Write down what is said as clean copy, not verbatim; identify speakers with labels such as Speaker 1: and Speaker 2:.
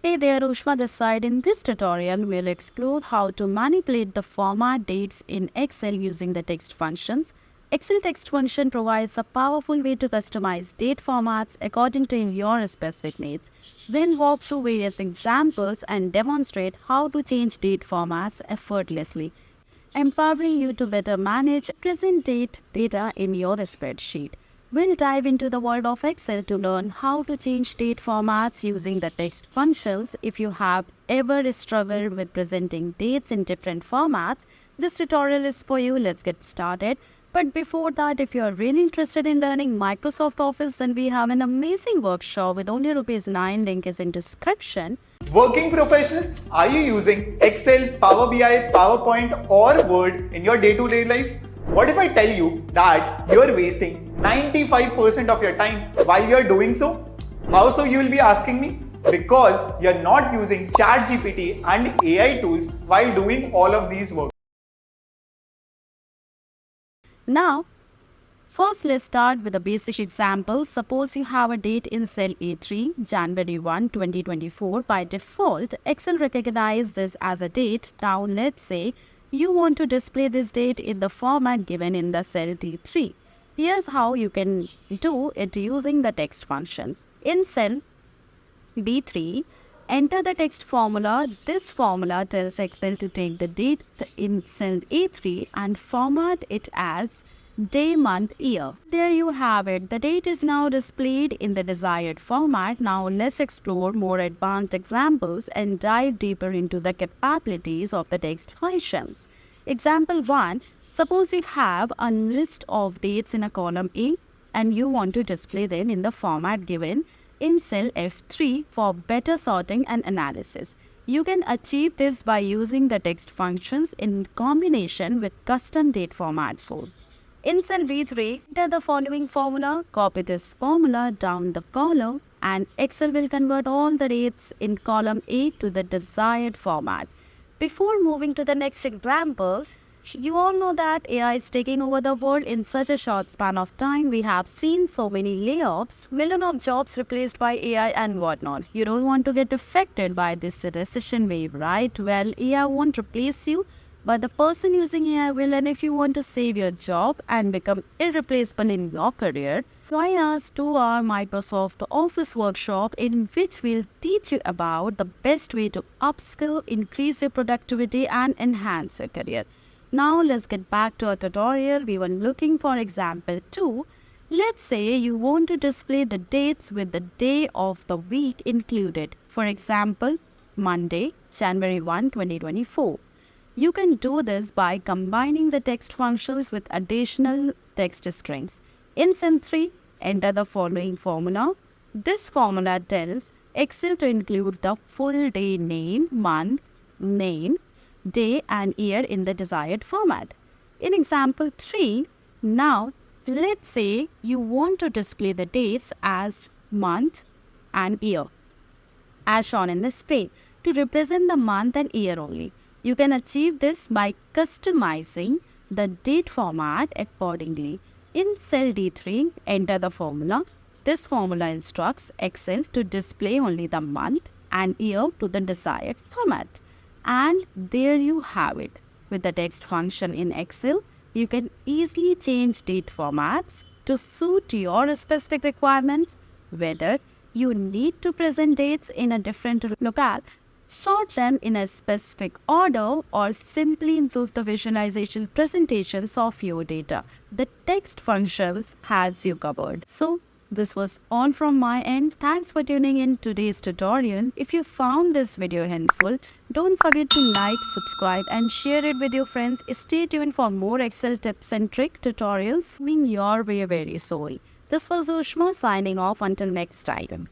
Speaker 1: Hey there, Ushma this side. In this tutorial, we'll explore how to manipulate the format dates in Excel using the text functions. Excel text function provides a powerful way to customize date formats according to your specific needs. Then walk through various examples and demonstrate how to change date formats effortlessly, empowering you to better manage present date data in your spreadsheet. We'll dive into the world of Excel to learn how to change date formats using the text functions. If you have ever struggled with presenting dates in different formats, this tutorial is for you. Let's get started. But before that, if you are really interested in learning Microsoft Office, then we have an amazing workshop with only ₹9. Link is in description.
Speaker 2: Working professionals, are you using Excel, Power BI, PowerPoint or Word in your day-to-day life? What if I tell you that you're wasting 95% of your time while you're doing so? How so, you will be asking me? Because you're not using ChatGPT and AI tools while doing all of these work.
Speaker 1: Now, first let's start with a basic example. Suppose you have a date in cell A3, January 1, 2024. By default, Excel recognizes this as a date. Now let's say you want to display this date in the format given in the cell D3. Here's how you can do it using the text functions. In cell B3, enter the text formula. This formula tells Excel to take the date in cell A3 and format it as day, month, year. There you have it. The date is now displayed in the desired format. Now let's explore more advanced examples and dive deeper into the capabilities of the text functions. Example 1. Suppose you have a list of dates in a column A and you want to display them in the format given in cell F3 for better sorting and analysis. You can achieve this by using the text functions in combination with custom date format fields. In cell B3, enter the following formula, copy this formula down the column, and Excel will convert all the dates in column A to the desired format. Before moving to the next example, you all know that AI is taking over the world in such a short span of time. We have seen so many layoffs, millions of jobs replaced by AI and whatnot. You don't want to get affected by this recession wave, right? Well, AI won't replace you, but the person using AI will. And if you want to save your job and become irreplaceable in your career, join us to our Microsoft Office workshop in which we'll teach you about the best way to upskill, increase your productivity and enhance your career. Now let's get back to our tutorial. We were looking for example 2. Let's say you want to display the dates with the day of the week included. For example, Monday, January 1, 2024. You can do this by combining the text functions with additional text strings. In cell 3, enter the following formula. This formula tells Excel to include the full day name, month, name, day and year in the desired format. In example 3, now let's say you want to display the dates as month and year as shown in this page to represent the month and year only. You can achieve this by customizing the date format accordingly. In cell D3, enter the formula. This formula instructs Excel to display only the month and year to the desired format. And there you have it. With the text function in Excel, you can easily change date formats to suit your specific requirements, whether you need to present dates in a different locale, sort them in a specific order, or simply improve the visualization presentations of your data. The text functions has you covered. So this was all from my end. Thanks for tuning in today's tutorial. If you found this video helpful, don't forget to like, subscribe and share it with your friends. Stay tuned for more Excel tips and trick tutorials coming your way very soon. This was Ushma signing off until next time.